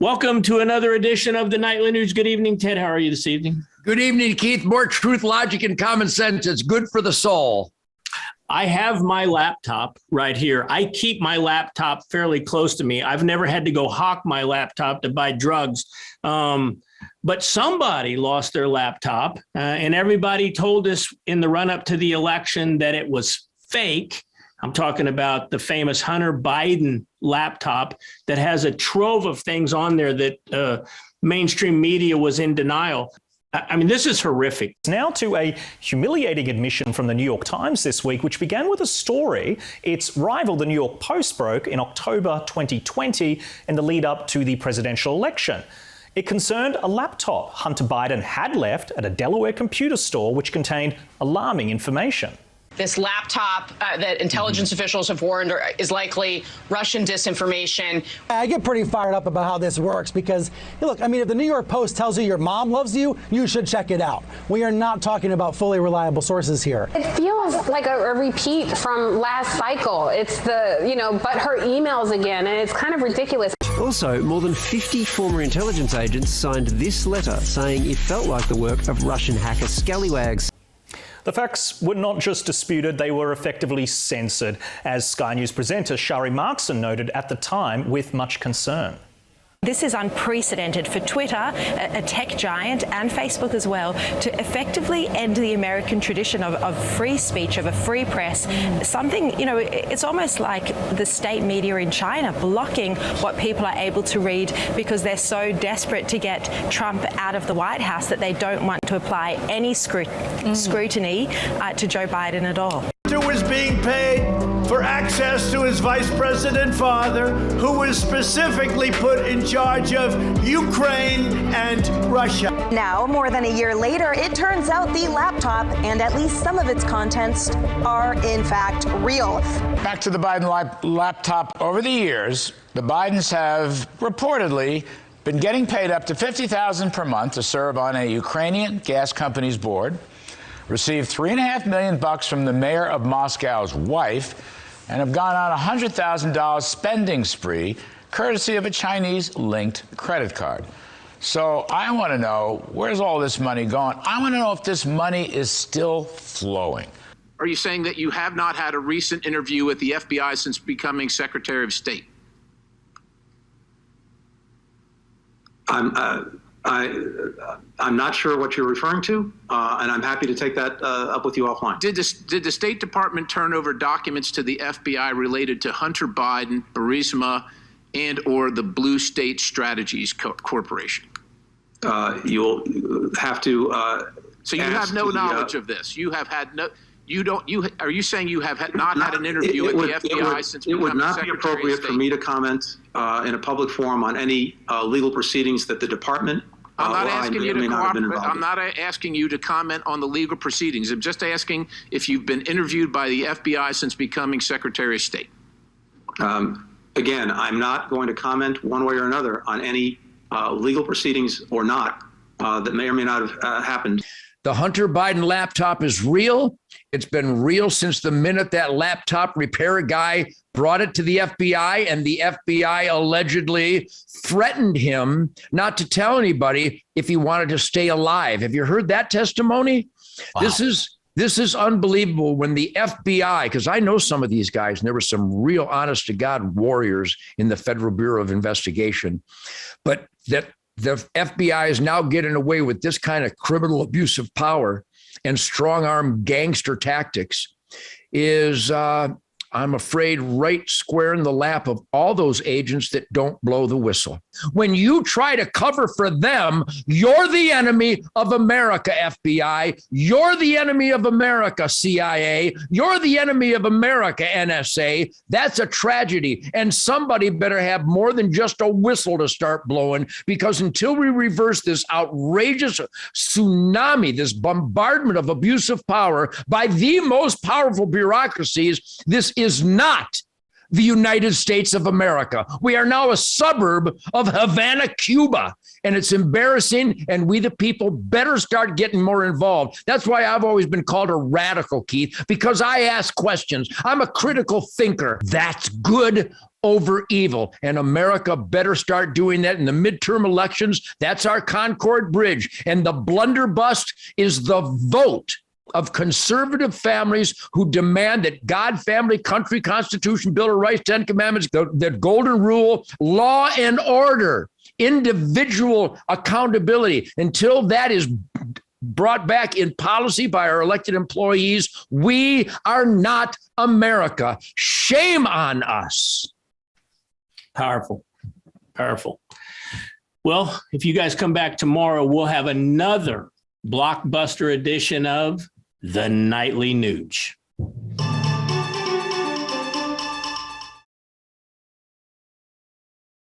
Welcome to another edition of the Nightly News. Good evening, Ted. How are you this evening? Good evening, Keith. More truth, logic, and common sense. It's good for the soul. I have my laptop right here. I keep my laptop fairly close to me. I've never had to go hawk my laptop to buy drugs. But somebody lost their laptop, and everybody told us in the run-up to the election that it was fake. I'm talking about the famous Hunter Biden laptop that has a trove of things on there that mainstream media was in denial. I mean, this is horrific. Now to a humiliating admission from the New York Times this week, which began with a story its rival, the New York Post, broke in October 2020 in the lead up to the presidential election. It concerned a laptop Hunter Biden had left at a Delaware computer store, which contained alarming information. This laptop that intelligence officials have warned is likely Russian disinformation. I get pretty fired up about how this works because, look, I mean, if the New York Post tells you your mom loves you, you should check it out. We are not talking about fully reliable sources here. It feels like a repeat from last cycle. It's the, but her emails again, and it's kind of ridiculous. Also, more than 50 former intelligence agents signed this letter saying it felt like the work of Russian hacker scallywags. The facts were not just disputed, they were effectively censored, as Sky News presenter Shari Markson noted at the time with much concern. This is unprecedented for Twitter, a tech giant, and Facebook as well, to effectively end the American tradition of free speech, of a free press. Something, it's almost like the state media in China blocking what people are able to read because they're so desperate to get Trump out of the White House that they don't want to apply any scrutiny to Joe Biden at all. Was being paid for access to his vice president father, who was specifically put in charge of Ukraine and Russia. Now, more than a year later, it turns out the laptop and at least some of its contents are in fact real. Back to the Biden laptop. Over the years, the Bidens have reportedly been getting paid up to $50,000 per month to serve on a Ukrainian gas company's board, received $3.5 million from the mayor of Moscow's wife, and have gone on a $100,000 spending spree courtesy of a Chinese-linked credit card. So I want to know, where's all this money going? I want to know if this money is still flowing. Are you saying that you have not had a recent interview with the FBI since becoming Secretary of State? I'm not sure what you're referring to, and I'm happy to take that up with you offline. Did the State Department turn over documents to the FBI related to Hunter Biden, Burisma, and or the Blue State Strategies Corporation? You'll have to. So you have no knowledge of this. You have had no. You don't. You are you saying you have not had an interview with the FBI since it would not Secretary be appropriate for me to comment in a public forum on any legal proceedings that the department. I'm not asking you to cooperate. I'm not asking you to comment on the legal proceedings. I'm just asking if you've been interviewed by the FBI since becoming Secretary of State. Again, I'm not going to comment one way or another on any legal proceedings or not that may or may not have happened. The Hunter Biden laptop is real. It's been real since the minute that laptop repair guy brought it to the FBI, and the FBI allegedly threatened him not to tell anybody if he wanted to stay alive. Have you heard that testimony? Wow. This is unbelievable. When the FBI, because I know some of these guys, and there were some real honest to God warriors in the Federal Bureau of Investigation, but that the FBI is now getting away with this kind of criminal abuse of power and strong arm gangster tactics is, I'm afraid, right square in the lap of all those agents that don't blow the whistle. When you try to cover for them, you're the enemy of America, FBI. You're the enemy of America, CIA. You're the enemy of America, NSA. That's a tragedy. And somebody better have more than just a whistle to start blowing, because until we reverse this outrageous tsunami, this bombardment of abusive power by the most powerful bureaucracies, this is not the United States of America. We are now a suburb of Havana, Cuba, and it's embarrassing, and we the people better start getting more involved. That's why I've always been called a radical, Keith, because I ask questions. I'm a critical thinker. That's good over evil. And America better start doing that in the midterm elections. That's our Concord Bridge. And the blunderbuss is the vote of conservative families who demand that God, family, country, Constitution, Bill of Rights, 10 Commandments, the golden rule, law and order, individual accountability. Until that is brought back in policy by our elected employees, we are not America. Shame on us. Powerful, powerful. Well, if you guys come back tomorrow, we'll have another blockbuster edition of The Nightly Nooch.